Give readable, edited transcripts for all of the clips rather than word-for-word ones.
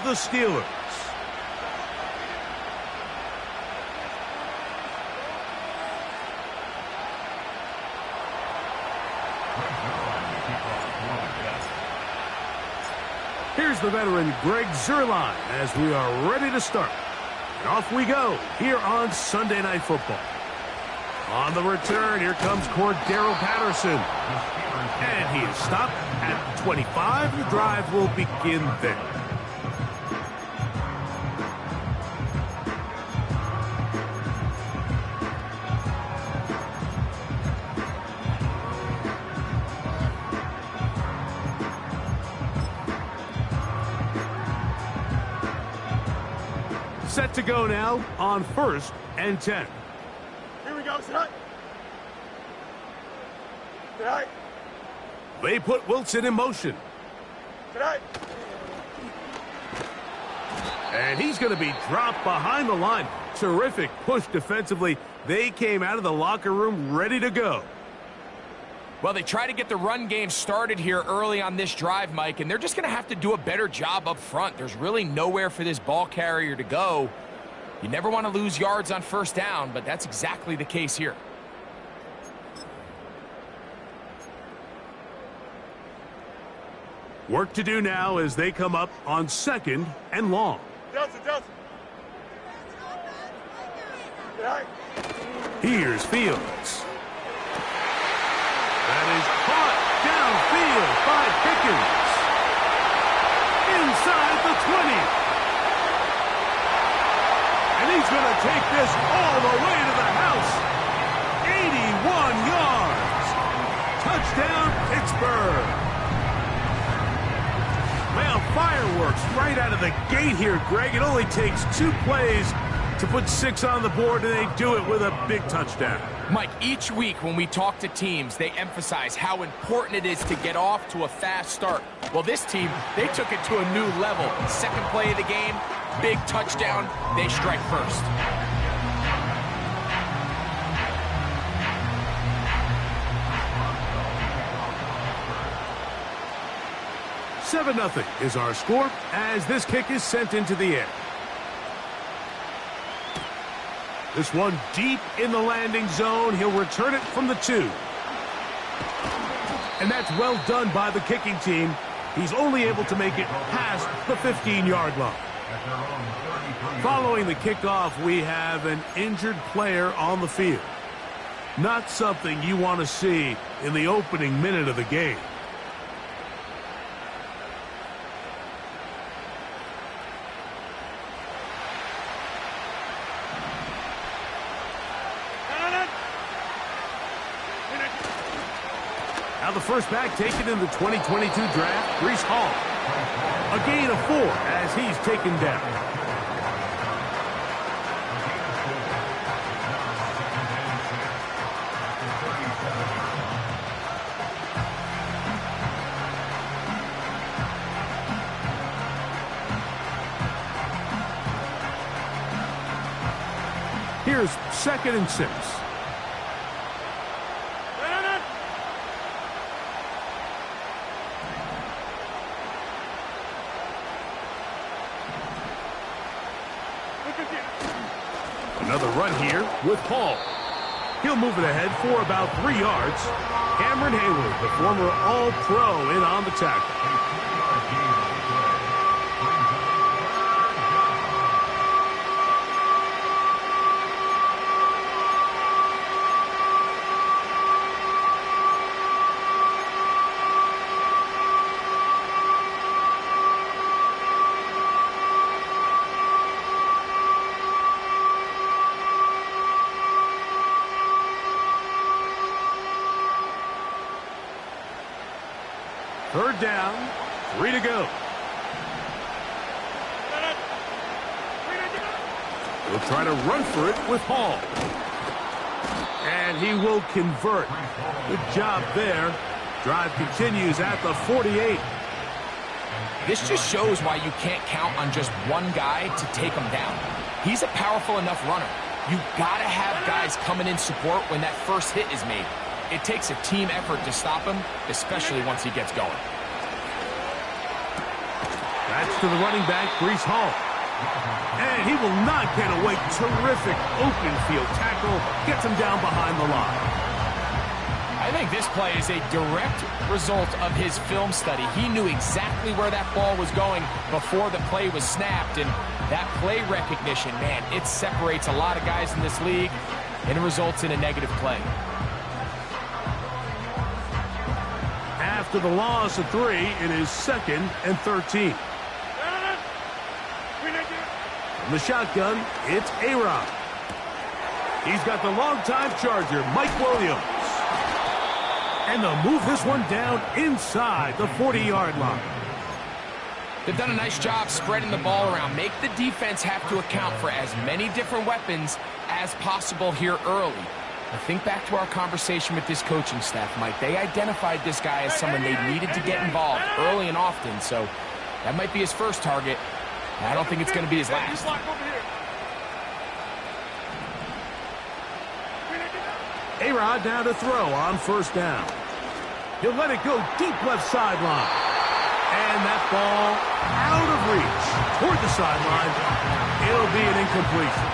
of the Steelers. Here's the veteran Greg Zuerlein as we are ready to start. And off we go here on Sunday Night Football. On the return, here comes Cordero Patterson. And he is stopped at 25. The drive will begin there. Set to go now on 1st and 10. Here we go, tonight. Tonight. They put Wilson in motion. Tonight. And he's going to be dropped behind the line. Terrific push defensively. They came out of the locker room ready to go. Well, they try to get the run game started here early on this drive, Mike, and they're just going to have to do a better job up front. There's really nowhere for this ball carrier to go. You never want to lose yards on 1st down, but that's exactly the case here. Work to do now as they come up on 2nd and long. Delta. Tonight. Here's Fields. That is caught downfield by Pickens. Inside the 20. And he's going to take this all the way to the house. 81 yards. Touchdown, Pittsburgh. Well, fireworks right out of the gate here, Greg. It only takes 2 plays to put 6 on the board, and they do it with a big touchdown. Mike, each week when we talk to teams, they emphasize how important it is to get off to a fast start. Well, this team, they took it to a new level. 2nd play of the game, big touchdown, they strike first. Seven 0 is our score as this kick is sent into the air. This one deep in the landing zone. He'll return it from the 2. And that's well done by the kicking team. He's only able to make it past the 15-yard line. Following the kickoff, we have an injured player on the field. Not something you want to see in the opening minute of the game. Now the first back taken in the 2022 draft, Breece Hall. A gain of 4 as he's taken down. Here's 2nd and 6. Another run here with Hall. He'll move it ahead for about 3 yards. Cameron Hayward, the former All-Pro, in on the tackle. Third down, 3 to go. We'll try to run for it with Hall. And he will convert. Good job there. Drive continues at the 48. This just shows why you can't count on just one guy to take him down. He's a powerful enough runner. You gotta have guys coming in support when that first hit is made. It takes a team effort to stop him, especially once he gets going. That's to the running back, Breece Hall. And he will not get away. Terrific open field tackle. Gets him down behind the line. I think this play is a direct result of his film study. He knew exactly where that ball was going before the play was snapped. And that play recognition, man, it separates a lot of guys in this league, and it results in a negative play. After the loss of 3, it is 2nd and 13. From the shotgun, it's A-Rod. He's got the longtime Charger, Mike Williams. And they'll move this one down inside the 40-yard line. They've done a nice job spreading the ball around. Make the defense have to account for as many different weapons as possible here early. I think back to our conversation with this coaching staff, Mike. They identified this guy as someone they needed to get involved early and often, so that might be his first target. I don't think it's going to be his last. A-Rod now to throw on 1st down. He'll let it go deep left sideline. And that ball out of reach toward the sideline. It'll be an incompletion.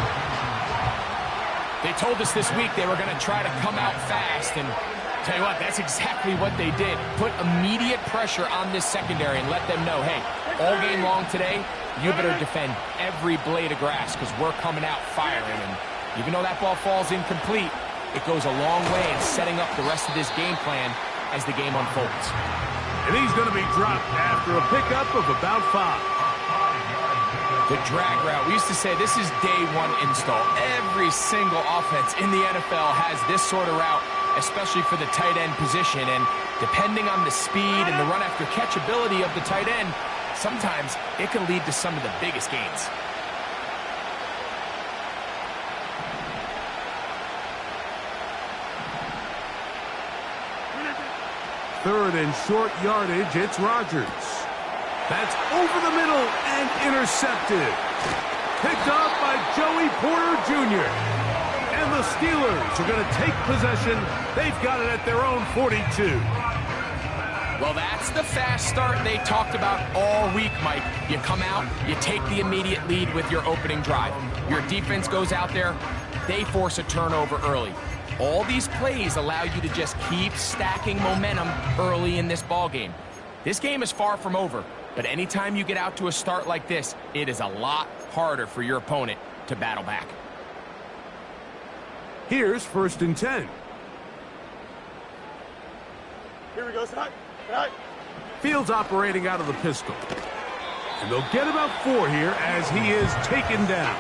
They told us this week they were going to try to come out fast, and tell you what, that's exactly what they did. Put immediate pressure on this secondary and let them know, hey, all game long today, you better defend every blade of grass because we're coming out firing. And even though that ball falls incomplete, it goes a long way in setting up the rest of this game plan as the game unfolds. And he's going to be dropped after a pickup of about 5. The drag route. We used to say this is day 1 install. Every single offense in the NFL has this sort of route, especially for the tight end position. And depending on the speed and the run after catch ability of the tight end, sometimes it can lead to some of the biggest gains. Third and short yardage, it's Rodgers. That's over the middle and intercepted. Picked up by Joey Porter Jr. And the Steelers are going to take possession. They've got it at their own 42. Well, that's the fast start they talked about all week, Mike. You come out, you take the immediate lead with your opening drive. Your defense goes out there, they force a turnover early. All these plays allow you to just keep stacking momentum early in this ball game. This game is far from over, but anytime you get out to a start like this, it is a lot harder for your opponent to battle back. Here's 1st and 10. Here we go, Scott. Right. Fields operating out of the pistol. And they'll get about 4 here as he is taken down.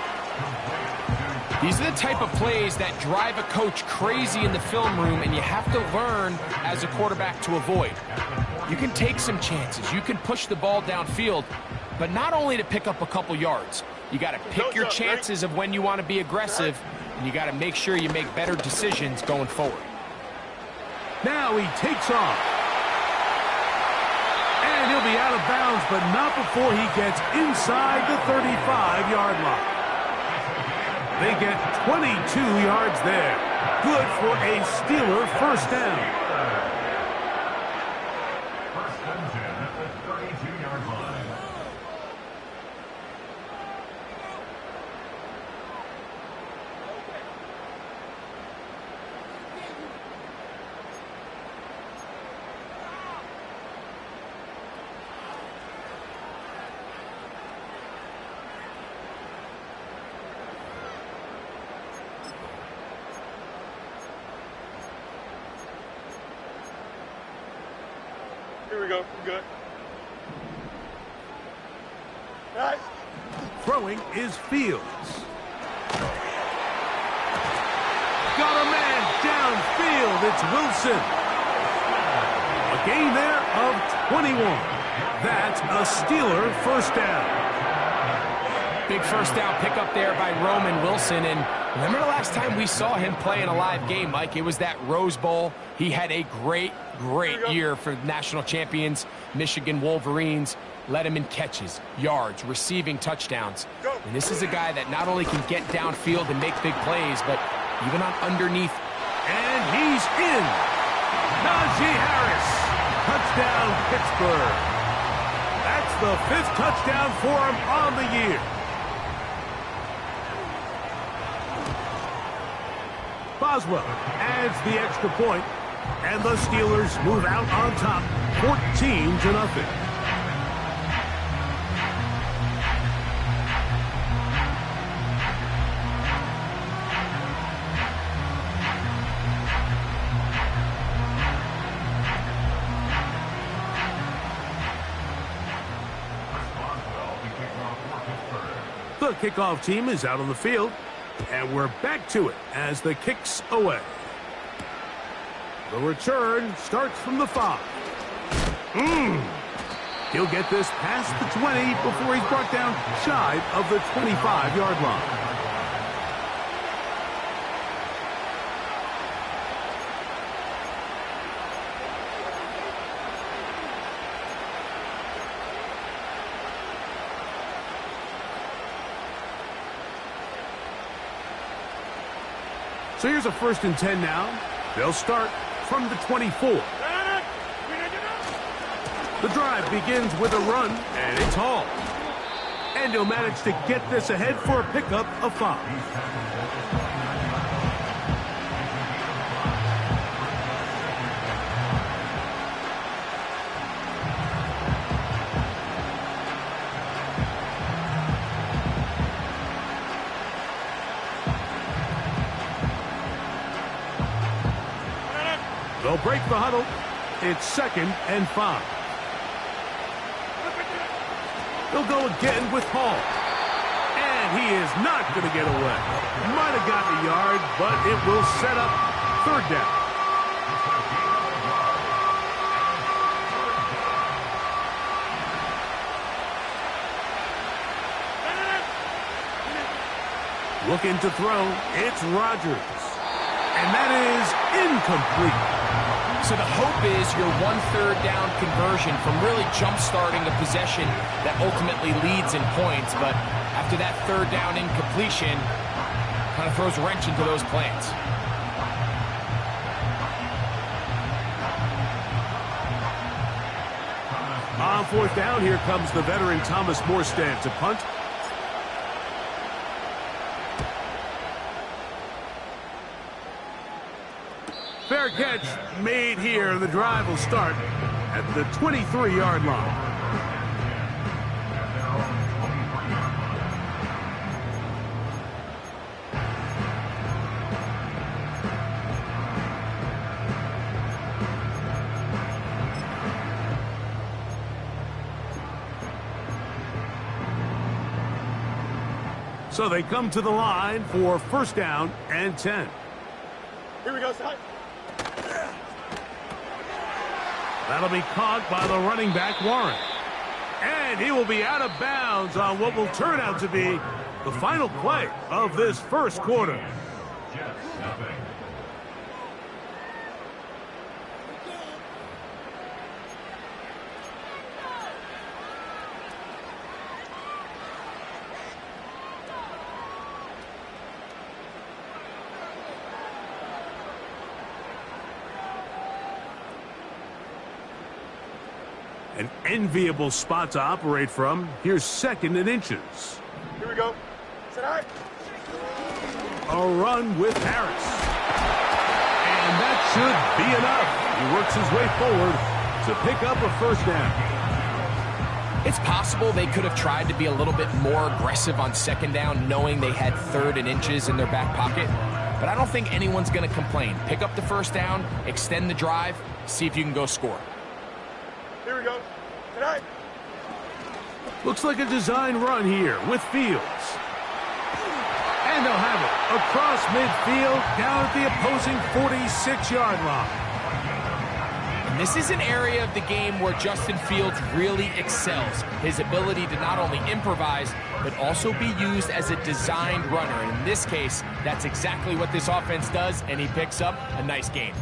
These are the type of plays that drive a coach crazy in the film room, and you have to learn as a quarterback to avoid. You can take some chances. You can push the ball downfield, but not only to pick up a couple yards. You got to pick your chances of when you want to be aggressive, and you got to make sure you make better decisions going forward. Now he takes off. And he'll be out of bounds, but not before he gets inside the 35-yard line. They get 22 yards there. Good for a Steeler 1st down. 1st and 10 at the 32-yard line. Here we go. Good. Right. Throwing is Fields. Got a man downfield. It's Wilson. A gain there of 21. That's a Steeler 1st down. Big 1st down pickup there by Roman Wilson. And remember the last time we saw him play in a live game, Mike? It was that Rose Bowl. He had a great year for national champions, Michigan Wolverines. Led him in catches, yards, receiving touchdowns. And this is a guy that not only can get downfield and make big plays, but even on underneath. And he's in. Najee Harris. Touchdown, Pittsburgh. That's the 5th touchdown for him on the year. Boswell adds the extra point, and the Steelers move out on top, 14-0. The kickoff team is out on the field, and we're back to it as the kick's away. The return starts from the 5. He'll get this past the 20 before he's brought down shy of the 25-yard line. So here's a 1st and 10 now. They'll start from the 24. The drive begins with a run, and it's Hall. And he'll manage to get this ahead for a pickup of 5. They'll break the huddle. It's 2nd and 5. They'll go again with Hall. And he is not going to get away. Might have gotten a yard, but it will set up 3rd down. Looking to throw. It's Rodgers. And that is incomplete. So the hope is your 1/3 down conversion from really jump-starting a possession that ultimately leads in points. But after that 3rd down incompletion, kind of throws a wrench into those plans. On 4th down, here comes the veteran Thomas Morstead to punt. Fair catch made here. The drive will start at the 23-yard line. So they come to the line for 1st down and 10. Here we go, son. That'll be caught by the running back, Warren. And he will be out of bounds on what will turn out to be the final play of this 1st quarter. An enviable spot to operate from. Here's 2nd and inches. Here we go. Sit high. A run with Harris. And that should be enough. He works his way forward to pick up a 1st down. It's possible they could have tried to be a little bit more aggressive on 2nd down, knowing they had 3rd and inches in their back pocket. But I don't think anyone's going to complain. Pick up the 1st down, extend the drive, see if you can go score. Here we go. Tonight. Looks like a design run here with Fields. And they'll have it across midfield down at the opposing 46-yard line. And this is an area of the game where Justin Fields really excels. His ability to not only improvise, but also be used as a designed runner. And in this case, that's exactly what this offense does, and he picks up a nice gain.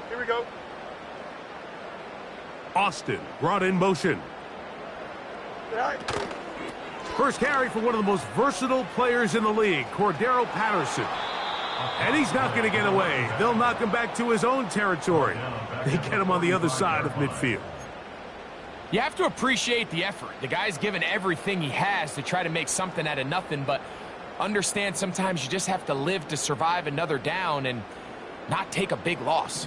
Here we go. Austin brought in motion. Tonight. First carry for one of the most versatile players in the league, Cordero Patterson. And he's not going to get away. They'll knock him back to his own territory. They get him on the other side of midfield. You have to appreciate the effort. The guy's given everything he has to try to make something out of nothing, but understand sometimes you just have to live to survive another down and not take a big loss.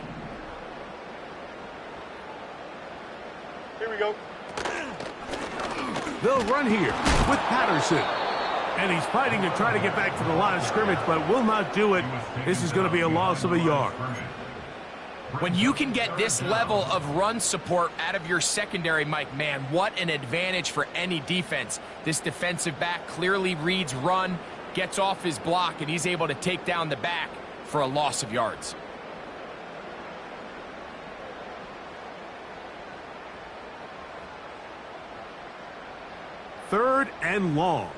Here we go. They'll run here with Patterson. And he's fighting to try to get back to the line of scrimmage, but will not do it. This is going to be a loss of a yard. When you can get this level of run support out of your secondary, Mike, man, what an advantage for any defense. This defensive back clearly reads run, gets off his block, and he's able to take down the back for a loss of yards. Third and long.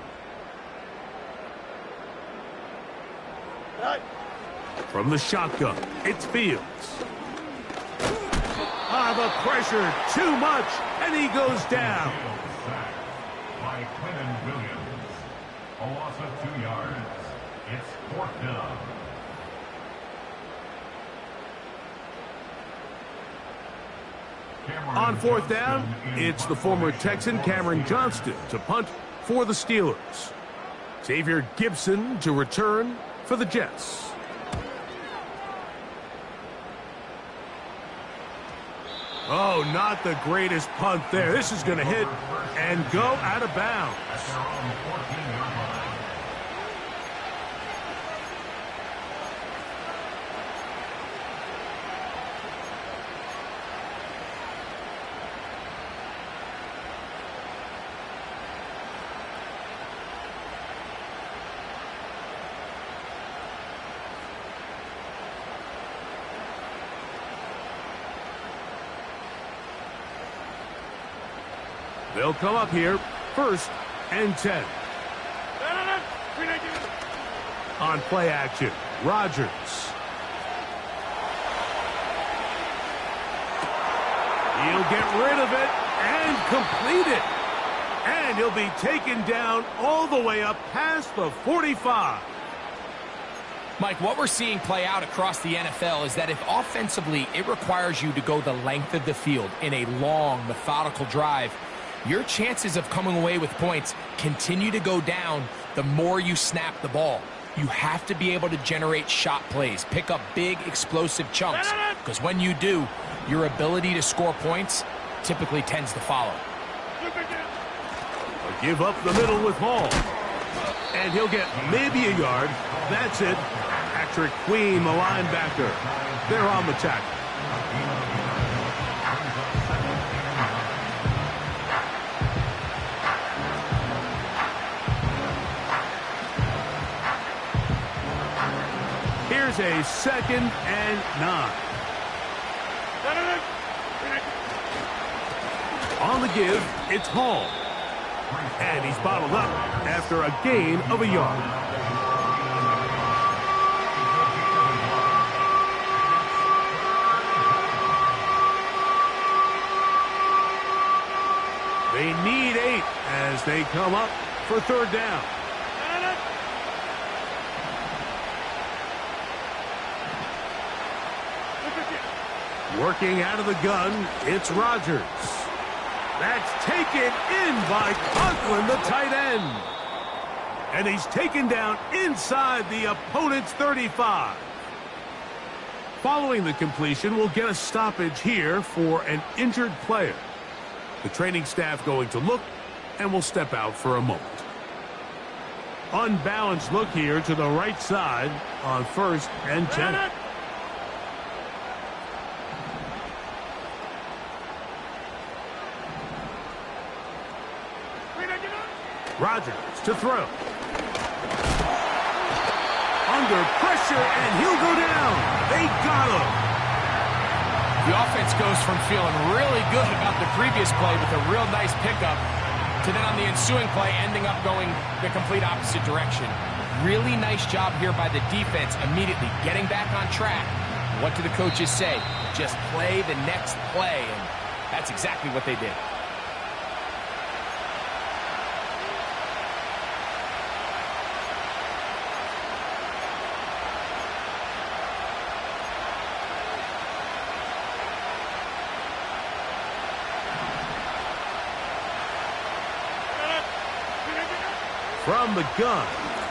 From the shotgun, it's Fields. The pressure, too much, and he goes down. By Quentin Williams. A loss of 2 yards. It's 4th down. On 4th down, it's the former Texan Cameron Johnston to punt for the Steelers. Xavier Gibson to return for the Jets. Oh, not the greatest punt there. This is going to hit and go out of bounds. At their own 14-yard line. They'll come up here, 1st and 10. On play action, Rodgers. He'll get rid of it and complete it. And he'll be taken down all the way up past the 45. Mike, what we're seeing play out across the NFL is that if offensively it requires you to go the length of the field in a long, methodical drive, your chances of coming away with points continue to go down the more you snap the ball. You have to be able to generate shot plays, pick up big, explosive chunks, because when you do, your ability to score points typically tends to follow. Give up the middle with Hall. And he'll get maybe a yard. That's it. Patrick Queen, the linebacker. They're on the tackle. Here's a 2nd and 9. On the give, it's Hall. And he's bottled up after a gain of a yard. They need 8 as they come up for 3rd down. Working out of the gun, it's Rodgers. That's taken in by Conklin, the tight end. And he's taken down inside the opponent's 35. Following the completion, we'll get a stoppage here for an injured player. The training staff going to look, and will step out for a moment. Unbalanced look here to the right side on 1st and 10. Rodgers to throw. Under pressure, and he'll go down. They got him. The offense goes from feeling really good about the previous play with a real nice pickup to then on the ensuing play ending up going the complete opposite direction. Really nice job here by the defense immediately getting back on track. What do the coaches say? Just play the next play, and that's exactly what they did. From the gun,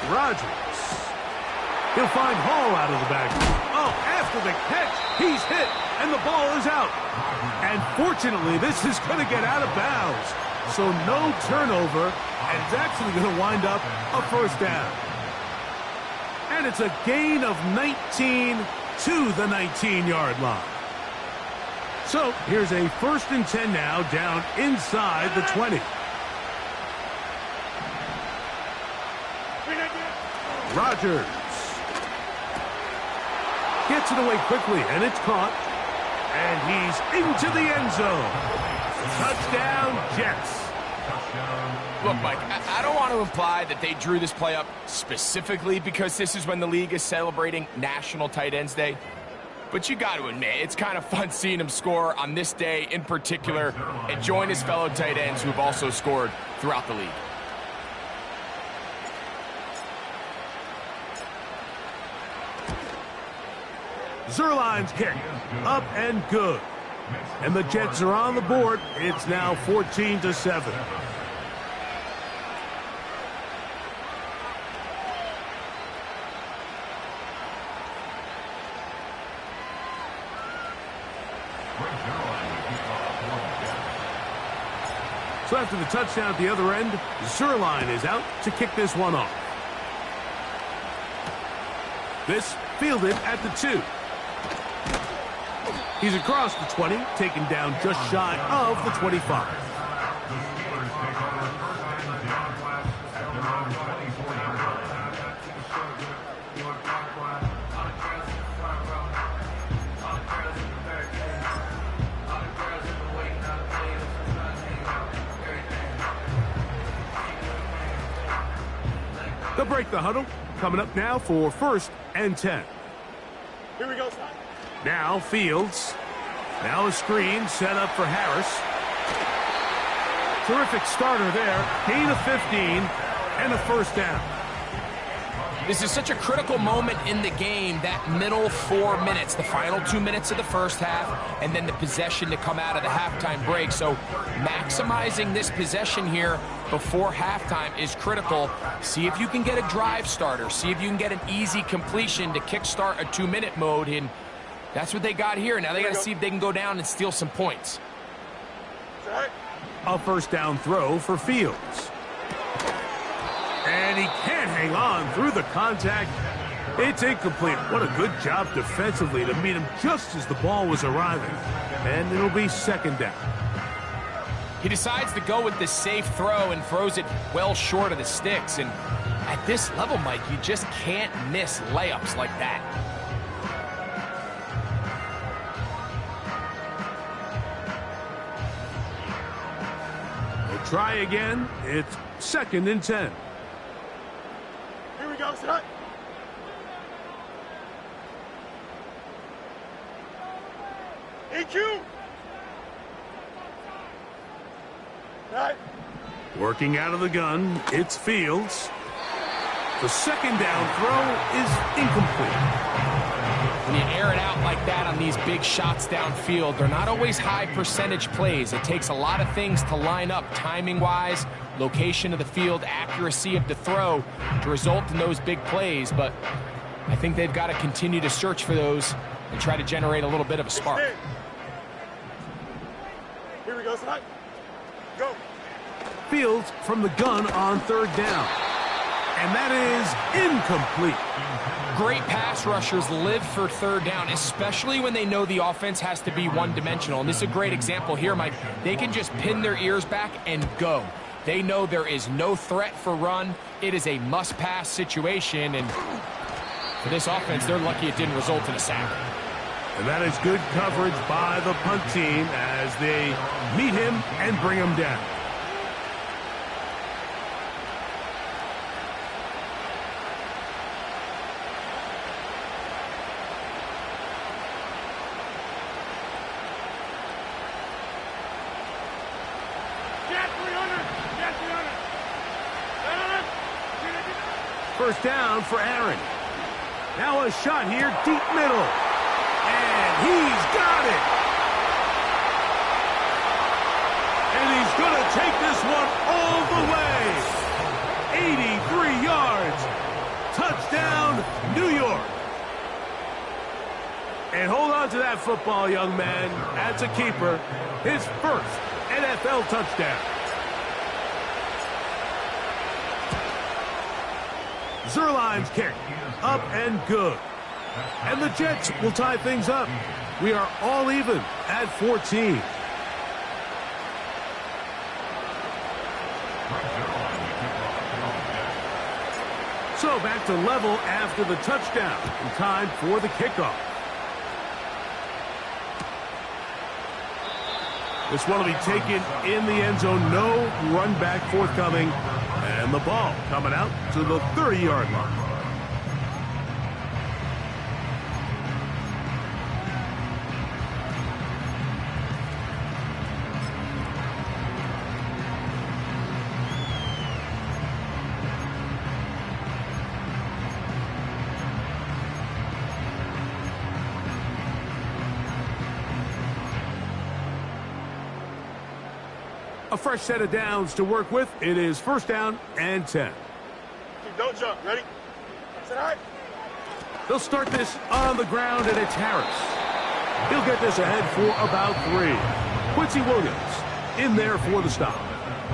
Rodgers. He'll find Hall out of the backfield. Oh, after the catch, he's hit, and the ball is out. And fortunately, this is going to get out of bounds. So no turnover, and it's actually going to wind up a first down. And it's a gain of 19 to the 19-yard line. So here's a 1st and 10 now, down inside the 20. Rodgers gets it away quickly, and it's caught. And he's into the end zone. Touchdown, Jets. Look, Mike, I don't want to imply that they drew this play up specifically because this is when the league is celebrating National Tight Ends Day. But you got to admit, it's kind of fun seeing him score on this day in particular and join his fellow tight ends who have also scored throughout the league. Zuerlein's kick, up and good. And the Jets are on the board. It's now 14-7. So after the touchdown at the other end, Zuerlein is out to kick this one off. This fielded at the 2. He's across the 20, taken down just shy of the 25. They'll break the huddle. Coming up now for 1st and 10. Here we go. Now Fields. Now a screen set up for Harris. Terrific starter there. Gain of 15 and a first down. This is such a critical moment in the game, that middle 4 minutes, the final 2 minutes of the first half, and then the possession to come out of the halftime break. So maximizing this possession here before halftime is critical. See if you can get a drive starter. See if you can get an easy completion to kickstart a 2-minute mode, and that's what they got here. Now they got to see if they can go down and steal some points. A first down throw for Fields. And he can't hang on through the contact. It's incomplete. What a good job defensively to meet him just as the ball was arriving. And it'll be 2nd down. He decides to go with the safe throw and throws it well short of the sticks. And at this level, Mike, you just can't miss layups like that. They'll try again. It's 2nd and 10. Here we go, set. EQ. Right. Working out of the gun, it's Fields. The 2nd down throw is incomplete. When you air it out like that on these big shots downfield, they're not always high percentage plays. It takes a lot of things to line up timing-wise, location of the field, accuracy of the throw to result in those big plays. But I think they've got to continue to search for those and try to generate a little bit of a spark. Here we go, set. Go. Fields from the gun on 3rd down. And that is incomplete. Great pass rushers live for 3rd down, especially when they know the offense has to be one-dimensional. And this is a great example here, Mike. They can just pin their ears back and go. They know there is no threat for run. It is a must-pass situation. And for this offense, they're lucky it didn't result in a sack. And that is good coverage by the punt team as they meet him and bring him down. First down for Aaron. Now a shot here, deep middle. And he's got it. And he's going to take this one all the way. 83 yards. Touchdown, New York. And hold on to that football, young man. That's a keeper. His first NFL touchdown. Zuerlein's kick, up and good. And the Jets will tie things up. We are all even at 14. So back to level after the touchdown. And time for the kickoff. This one will be taken in the end zone. No run back forthcoming. And the ball coming out to the 30-yard line. A fresh set of downs to work with. It is first down and 10. Don't jump. Ready? Sit high. They'll start this on the ground, and it's Harris. He'll get this ahead for about 3. Quincy Williams in there for the stop.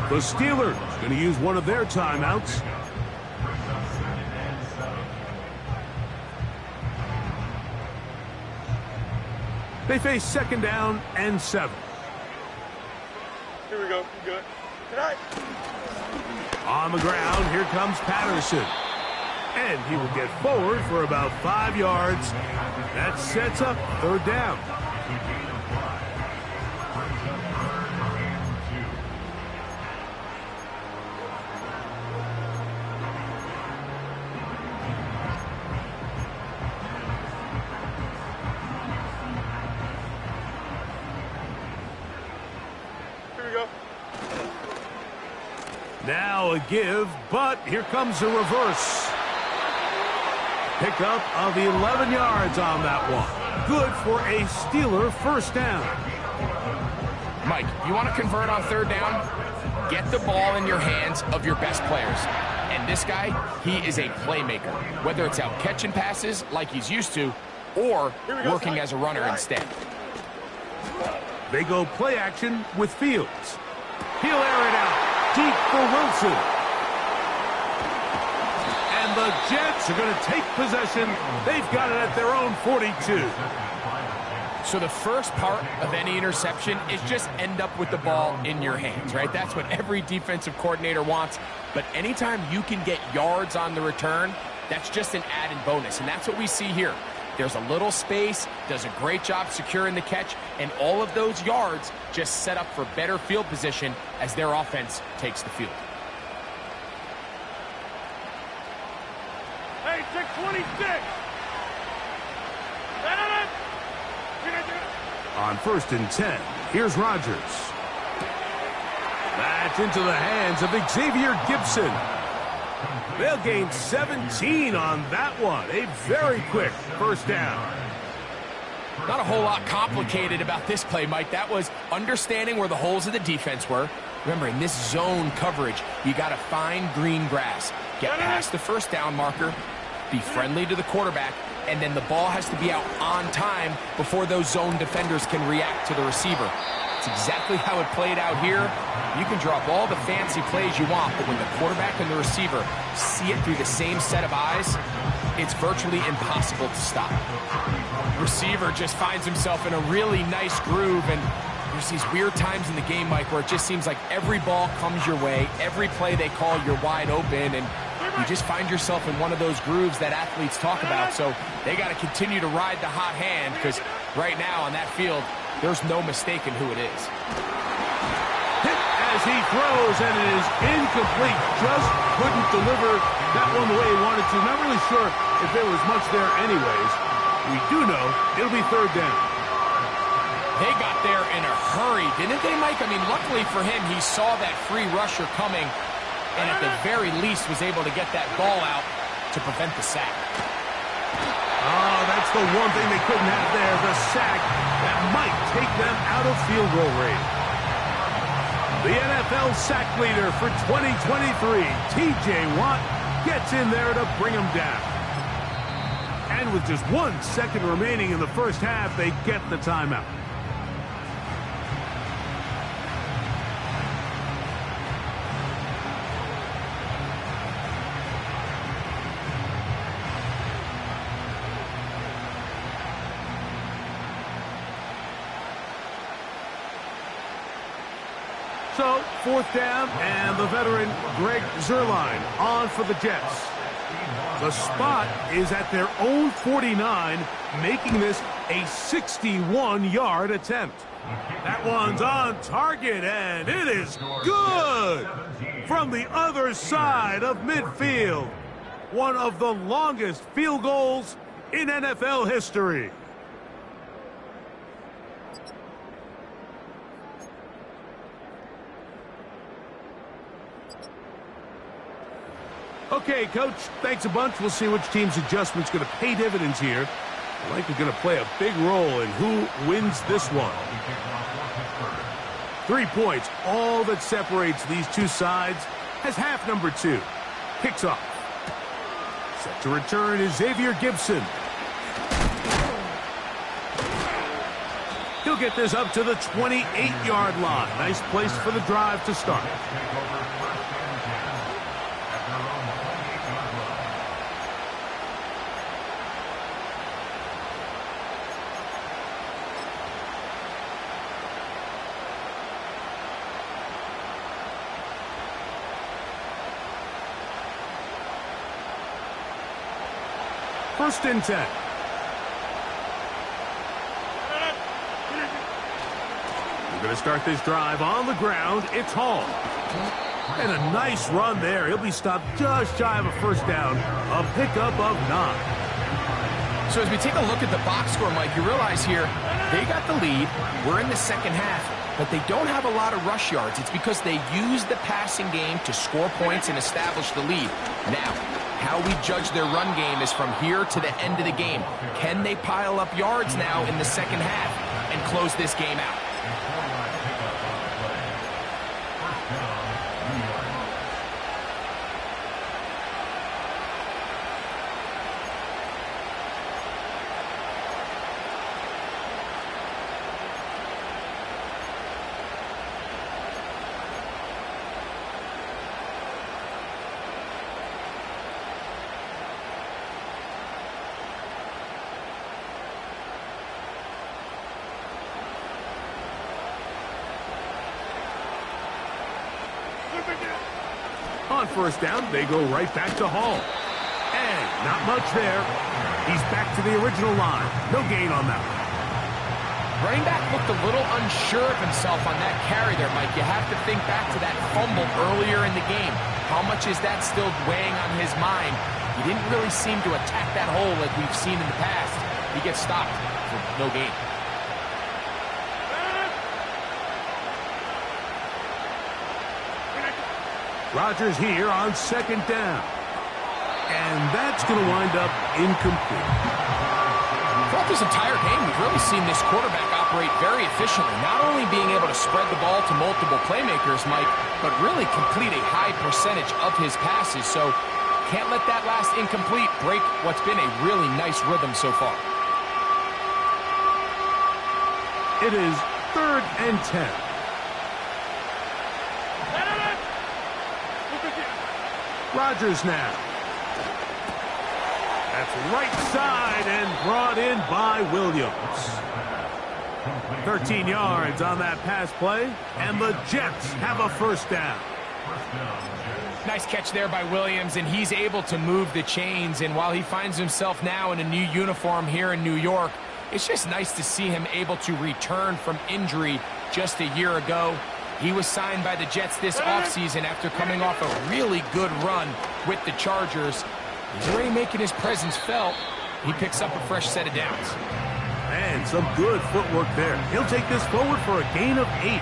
The Steelers going to use one of their timeouts. They face second down and 7. Here we go. Good. Good night. On the ground, here comes Patterson. And he will get forward for about 5 yards. That sets up third down. Now a give, but here comes a reverse. Pickup of 11 yards on that one. Good for a Steeler first down. Mike, you want to convert on third down? Get the ball in your hands of your best players. And this guy, he is a playmaker. Whether it's out catching passes like he's used to, or working as a runner instead. They go play action with Fields. He'll air it out. Deep for Wilson. And the Jets are going to take possession. They've got it at their own 42. So the first part of any interception is just end up with the ball in your hands, right? That's what every defensive coordinator wants. But anytime you can get yards on the return, that's just an added bonus. And that's what we see here. There's a little space, does a great job securing the catch, and all of those yards just set up for better field position as their offense takes the field. Hey, 626. On first and 10, here's Rodgers. That's into the hands of Xavier Gibson. They'll gain 17 on that one. A very quick first down. Not a whole lot complicated about this play, Mike. That was understanding where the holes of the defense were. Remember, in this zone coverage, you got to find green grass. Get past the first down marker, be friendly to the quarterback, and then the ball has to be out on time before those zone defenders can react to the receiver. It's exactly how it played out here. You can draw up all the fancy plays you want, but when the quarterback and the receiver see it through the same set of eyes, it's virtually impossible to stop. Receiver just finds himself in a really nice groove, and there's these weird times in the game, Mike, where it just seems like every ball comes your way, every play they call, you're wide open, and you just find yourself in one of those grooves that athletes talk about. So they got to continue to ride the hot hand, because right now on that field, there's no mistaking who it is. Hit as he throws, and it is incomplete. Just couldn't deliver that one the way he wanted to. Not really sure if there was much there anyways. We do know it'll be third down. They got there in a hurry, didn't they, Mike? I mean, luckily for him, he saw that free rusher coming, and at the very least was able to get that ball out to prevent the sack. Oh, that's the one thing they couldn't have there, the sack that might take them out of field goal range. The NFL sack leader for 2023, T.J. Watt, gets in there to bring him down. And with just 1 second remaining in the first half, they get the timeout. So, 4th down, and the veteran Greg Zuerlein on for the Jets. The spot is at their own 49, making this a 61-yard attempt. That one's on target, and it is good from the other side of midfield. One of the longest field goals in NFL history. Okay, Coach, thanks a bunch. We'll see which team's adjustment's going to pay dividends here. Likely going to play a big role in who wins this one. 3 points, all that separates these two sides, as half number 2 kicks off. Set to return is Xavier Gipson. He'll get this up to the 28-yard line. Nice place for the drive to start. First and 10. We're going to start this drive on the ground. It's Hall. And a nice run there. He'll be stopped just shy of a first down. A pickup of 9. So as we take a look at the box score, Mike, you realize here they got the lead. We're in the second half, but they don't have a lot of rush yards. It's because they use the passing game to score points and establish the lead. Now, how we judge their run game is from here to the end of the game. Can they pile up yards now in the second half and close this game out? On first down, they go right back to Hall. And not much there. He's back to the original line. No gain on that. Running back looked a little unsure of himself on that carry there, Mike. You have to think back to that fumble earlier in the game. How much is that still weighing on his mind? He didn't really seem to attack that hole like we've seen in the past. He gets stopped for no gain. Rodgers here on second down. And that's going to wind up incomplete. Throughout this entire game, we've really seen this quarterback operate very efficiently, not only being able to spread the ball to multiple playmakers, Mike, but really complete a high percentage of his passes. So can't let that last incomplete break what's been a really nice rhythm so far. It is 3rd and 10. Rodgers now. That's right side and brought in by Williams. 13 yards on that pass play, and the Jets have a first down. Nice catch there by Williams, and he's able to move the chains. And while he finds himself now in a new uniform here in New York, it's just nice to see him able to return from injury just a year ago. He was signed by the Jets this offseason after coming off a really good run with the Chargers. He's already making his presence felt. He picks up a fresh set of downs. And some good footwork there. He'll take this forward for a gain of 8.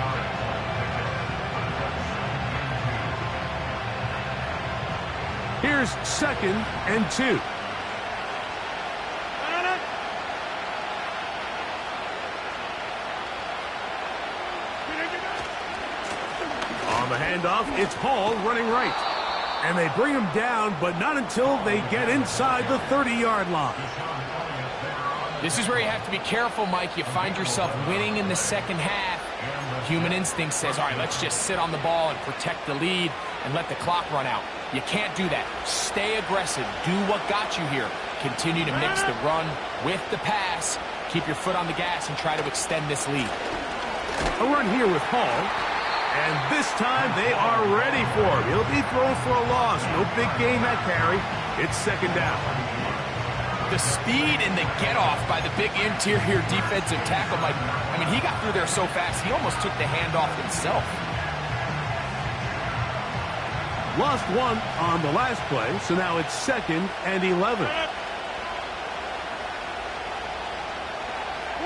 Here's 2nd and 2. the handoff. It's Hall running right. And they bring him down, but not until they get inside the 30-yard line. This is where you have to be careful, Mike. You find yourself winning in the second half. Human instinct says, all right, let's just sit on the ball and protect the lead and let the clock run out. You can't do that. Stay aggressive. Do what got you here. Continue to mix the run with the pass. Keep your foot on the gas and try to extend this lead. A run here with Hall. And this time they are ready for him. He'll be thrown for a loss. No big gain that carry. It's second down. The speed and the get-off by the big interior defensive tackle, Mike. I mean, he got through there so fast, he almost took the handoff himself. Lost one on the last play, so now it's 2nd and 11.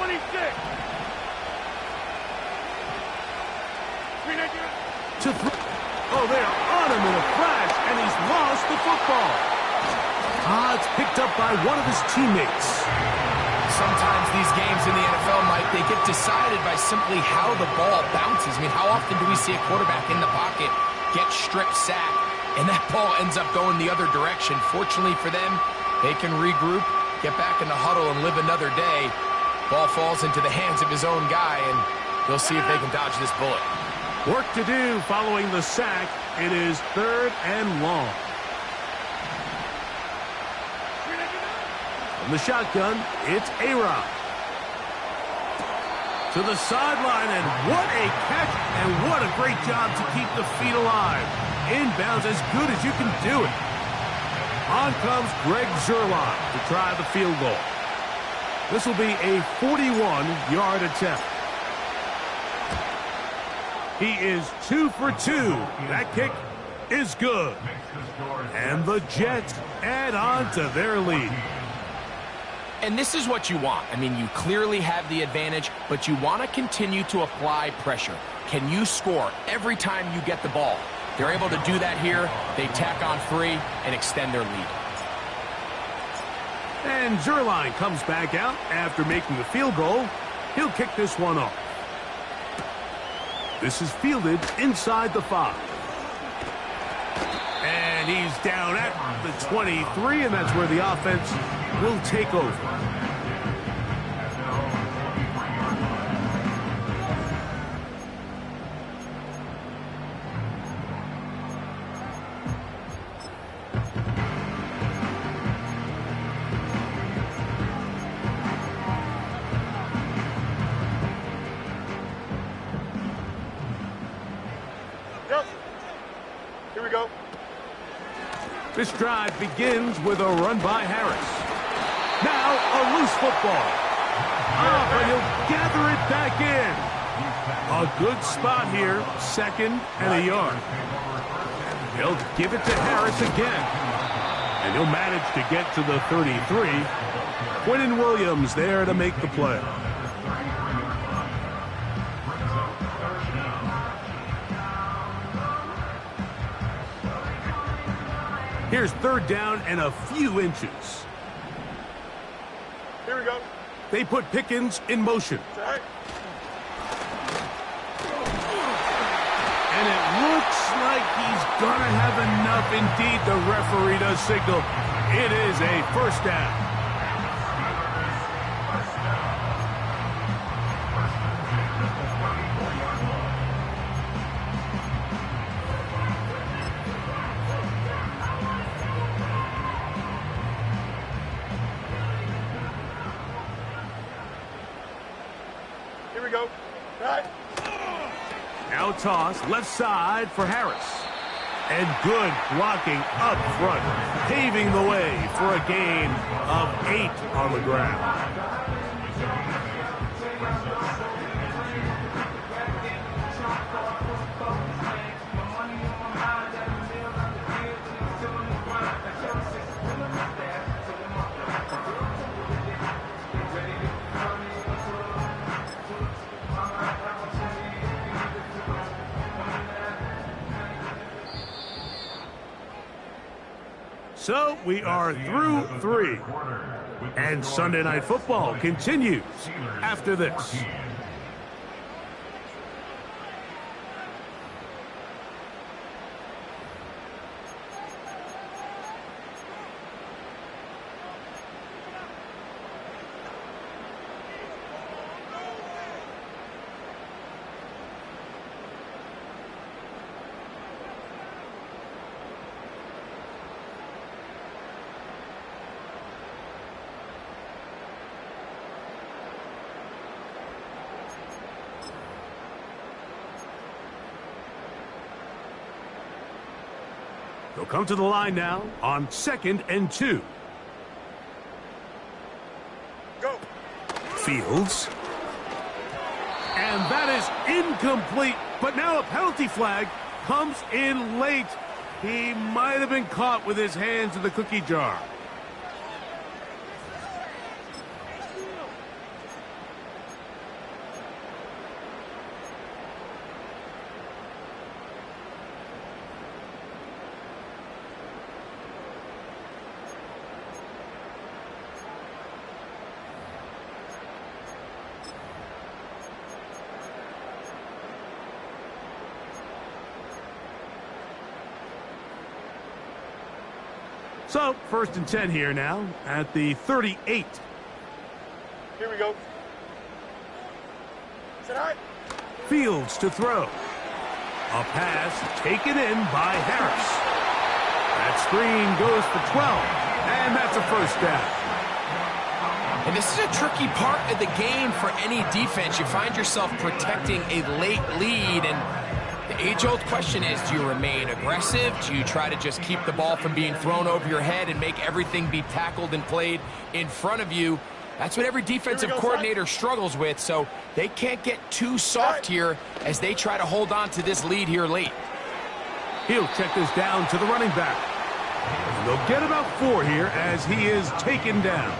26. Oh, they're on him in a flash, and he's lost the football. It's picked up by one of his teammates. Sometimes these games in the NFL, Mike, they get decided by simply how the ball bounces. I mean, how often do we see a quarterback in the pocket get strip sacked, and that ball ends up going the other direction? Fortunately for them, they can regroup, get back in the huddle, and live another day. Ball falls into the hands of his own guy, and they'll see if they can dodge this bullet. Work to do following the sack. It is 3rd and long. From the shotgun, it's A-Rod. To the sideline, and what a catch, and what a great job to keep the feet alive. Inbounds as good as you can do it. On comes Greg Zuerlein to try the field goal. This will be a 41-yard attempt. He is 2 for 2. That kick is good. And the Jets add on to their lead. And this is what you want. I mean, you clearly have the advantage, but you want to continue to apply pressure. Can you score every time you get the ball? They're able to do that here. They tack on 3 and extend their lead. And Zuerlein comes back out after making the field goal. He'll kick this one off. This is fielded inside the 5. And he's down at the 23, and that's where the offense will take over. Here we go. This drive begins with a run by Harris. Now a loose football. But he'll gather it back in. A good spot here, 2nd and a yard. He'll give it to Harris again. And he'll manage to get to the 33. Quinnen Williams there to make the play. Here's 3rd down and a few inches. Here we go. They put Pickens in motion. All right. And it looks like he's going to have enough. Indeed, the referee does signal. It is a 1st down. Here we go. All right. Now toss left side for Harris. And good blocking up front, paving the way for a gain of 8 on the ground. So we are through 3. And Sunday Night Football continues after this. They'll come to the line now on 2nd and 2. Go. Fields. And that is incomplete. But now a penalty flag comes in late. He might have been caught with his hands in the cookie jar. So, 1st and 10 here now at the 38. Here we go. Sit high. Fields to throw. A pass taken in by Harris. That screen goes for 12, and that's a 1st down. And this is a tricky part of the game for any defense. You find yourself protecting a late lead, and the age-old question is, do you remain aggressive? Do you try to just keep the ball from being thrown over your head and make everything be tackled and played in front of you? That's what every defensive coordinator struggles with, so they can't get too soft here as they try to hold on to this lead here late. He'll check this down to the running back. And they'll get about 4 here as he is taken down.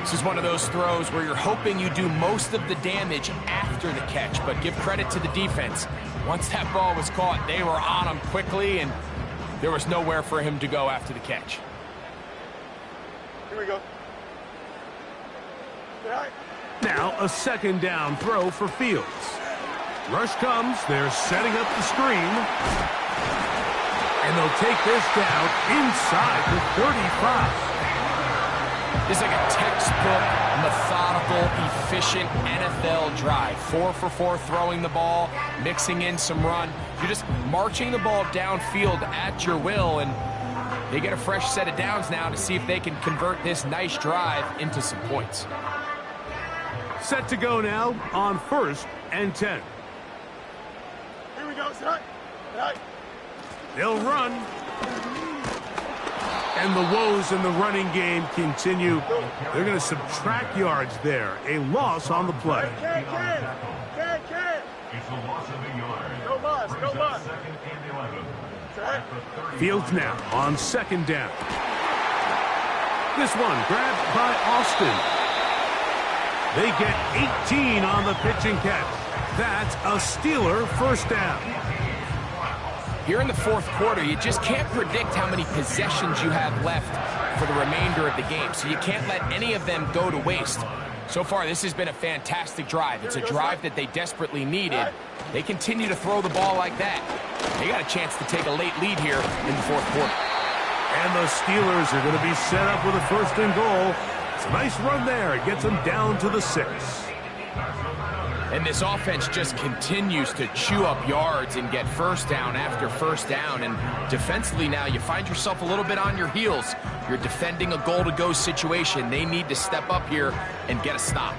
This is one of those throws where you're hoping you do most of the damage after the catch, but give credit to the defense. Once that ball was caught, they were on him quickly, and there was nowhere for him to go after the catch. Here we go. Sit high. Now a 2nd down throw for Fields. Rush comes. They're setting up the screen. And they'll take this down inside the 35. This is like a textbook, methodical, efficient NFL drive. 4 for 4 throwing the ball, mixing in some run. You're just marching the ball downfield at your will, and they get a fresh set of downs now to see if they can convert this nice drive into some points. Set to go now on 1st and 10. Here we go. Sit high. Sit high. They'll run. And the woes in the running game continue. They're going to subtract yards there. A loss on the play. Can't. It's a loss of a yard. No loss. No loss. 2nd and 11. Sit high. Fields now on 2nd down. This one grabbed by Austin. They get 18 on the pitch and catch. That's a Steeler 1st down. Here in the 4th quarter, you just can't predict how many possessions you have left for the remainder of the game, so you can't let any of them go to waste. So far, this has been a fantastic drive. It's a drive that they desperately needed. They continue to throw the ball like that. They got a chance to take a late lead here in the 4th quarter. And the Steelers are going to be set up with a 1st and goal. It's a nice run there. It gets them down to the 6. And this offense just continues to chew up yards and get 1st down after 1st down. And defensively now, you find yourself a little bit on your heels. You're defending a goal-to-go situation. They need to step up here and get a stop.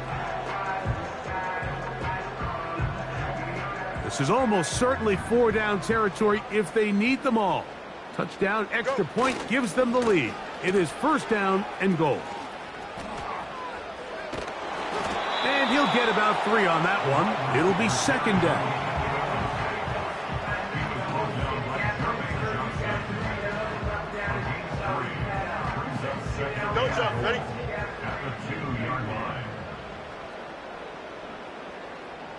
This is almost certainly 4-down territory if they need them all. Touchdown, extra point gives them the lead. It is 1st down and goal. And he'll get about 3 on that one. It'll be 2nd down. Don't jump. Ready? At the 2-yard line.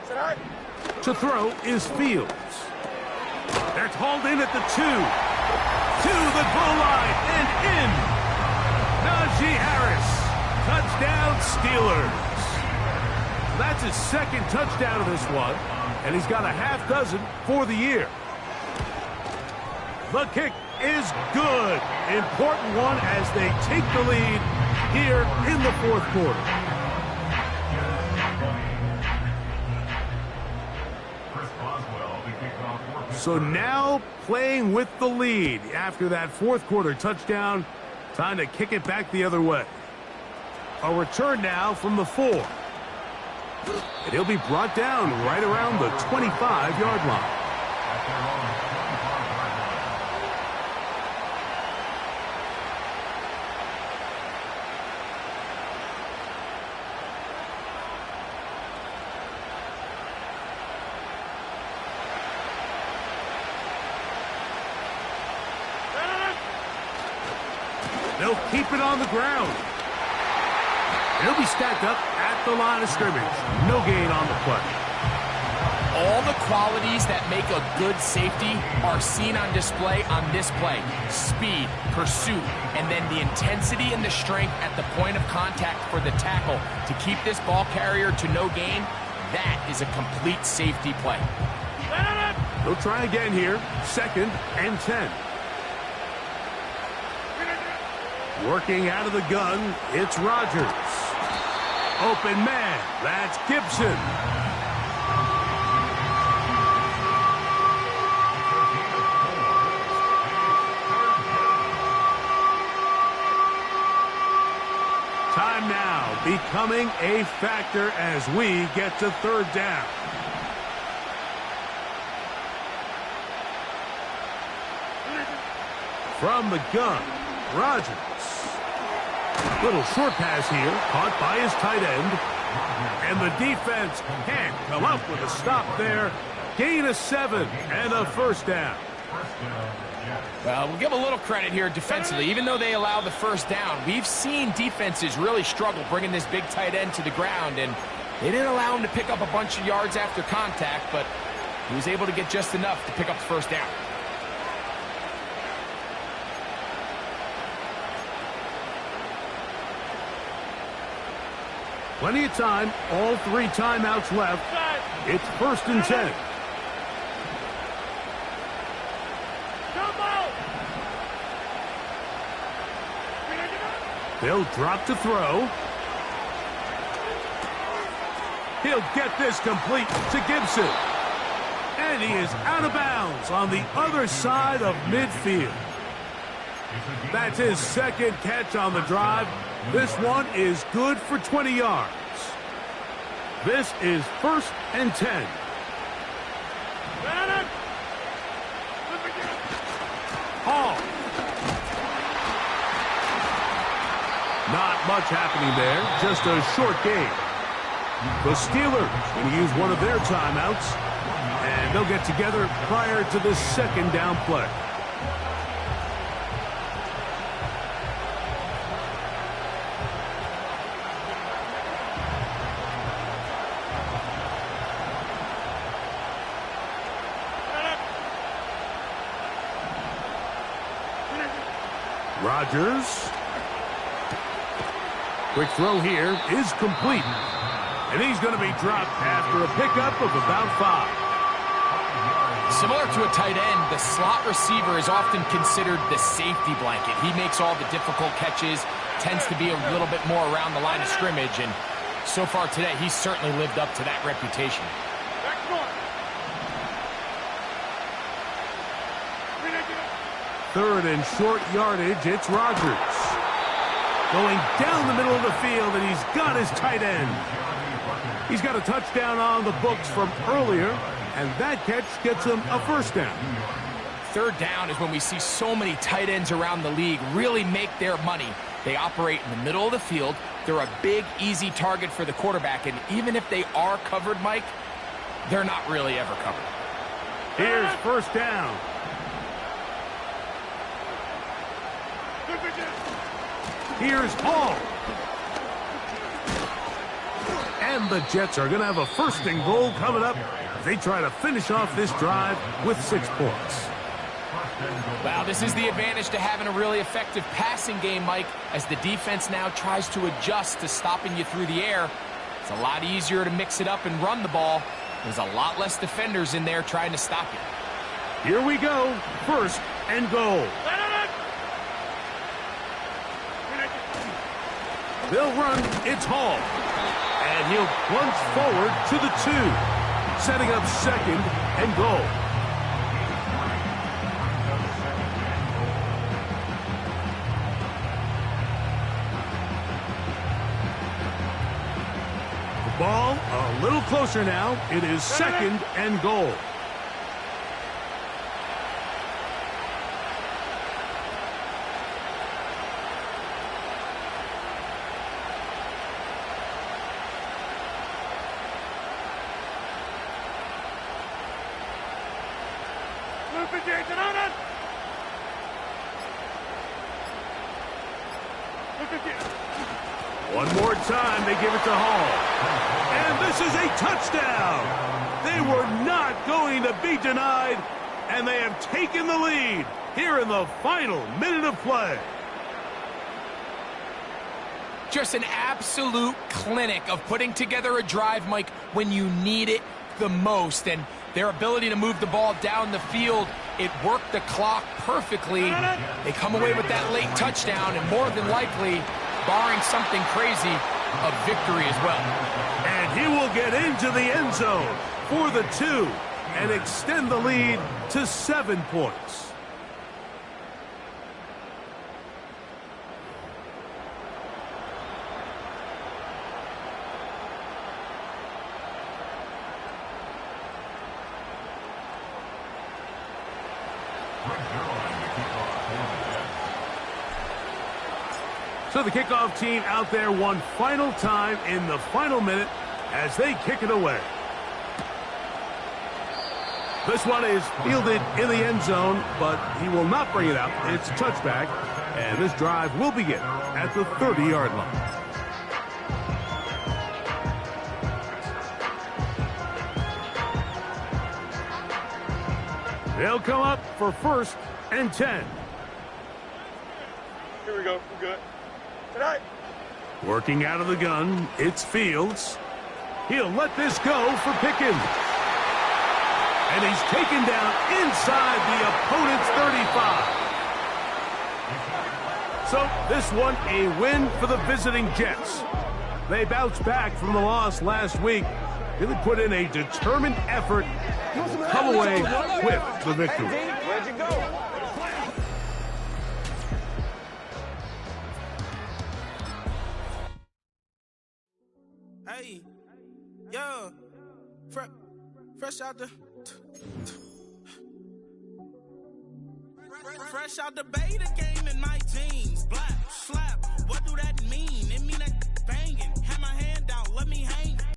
Sit high. To throw is Fields. They're hauled in at the 2. To the goal line and in. Najee Harris. Touchdown Steelers. That's his 2nd touchdown of this one, and he's got a half dozen for the year. The kick is good. Important one as they take the lead here in the 4th quarter. So now playing with the lead after that 4th quarter touchdown. Time to kick it back the other way. A return now from the 4. And he'll be brought down right around the 25-yard line. They'll keep it on the ground. He'll be stacked up at the line of scrimmage. No gain on the play. All the qualities that make a good safety are seen on display on this play. Speed, pursuit, and then the intensity and the strength at the point of contact for the tackle to keep this ball carrier to no gain. That is a complete safety play. They'll try again here. 2nd and 10. Working out of the gun, it's Rodgers. Open man, that's Gibson. Time now becoming a factor as we get to 3rd down. From the gun, Rodgers. Little short pass here, caught by his tight end. And the defense can't come up with a stop there. Gain of 7 and a 1st down. Well, we'll give a little credit here defensively. Even though they allow the 1st down, we've seen defenses really struggle bringing this big tight end to the ground, and they didn't allow him to pick up a bunch of yards after contact, but he was able to get just enough to pick up the 1st down. Plenty of time, all 3 timeouts left. It's 1st and 10. They'll drop to throw. He'll get this complete to Gibson. And he is out of bounds on the other side of midfield. That's his 2nd catch on the drive. This one is good for 20 yards. This is 1st and 10. Hall. Not much happening there, just a short game. The Steelers going to use one of their timeouts, and they'll get together prior to this 2nd down play. Rodgers. Quick throw here is complete. And he's going to be dropped after a pickup of about 5. Similar to a tight end, the slot receiver is often considered the safety blanket. He makes all the difficult catches, tends to be a little bit more around the line of scrimmage, and so far today, he's certainly lived up to that reputation. 3rd and short yardage, it's Rodgers. Going down the middle of the field, and he's got his tight end. He's got a touchdown on the books from earlier, and that catch gets him a 1st down. 3rd down is when we see so many tight ends around the league really make their money. They operate in the middle of the field. They're a big, easy target for the quarterback, and even if they are covered, Mike, they're not really ever covered. Here's 1st down. Here's Hall. And the Jets are going to have a 1st and goal coming up as they try to finish off this drive with 6 points. Wow, this is the advantage to having a really effective passing game, Mike, as the defense now tries to adjust to stopping you through the air. It's a lot easier to mix it up and run the ball. There's a lot less defenders in there trying to stop you. Here we go. 1st and goal. They'll run. It's Hall. And he'll plunge forward to the 2. Setting up 2nd and goal. The ball a little closer now. It is 2nd and goal. One more time, they give it to Hall. And this is a touchdown. They were not going to be denied, and they have taken the lead here in the final minute of play. Just an absolute clinic of putting together a drive, Mike, when you need it the most. And their ability to move the ball down the field, it worked the clock perfectly. They come away with that late touchdown, and more than likely, barring something crazy, a victory as well. And he will get into the end zone for the 2 and extend the lead to 7 points. So the kickoff team out there one final time in the final minute as they kick it away. This one is fielded in the end zone, but he will not bring it out. It's a touchback, and this drive will begin at the 30-yard line. They'll come up for 1st and 10. Here we go. We're good. Tonight. Working out of the gun, it's Fields. He'll let this go for Pickens. And he's taken down inside the opponent's 35. So this one a win for the visiting Jets. They bounced back from the loss last week. Really put in a determined effort to come away with the victory. Where'd you go? Hey, yo, fresh out the beta game in my gym.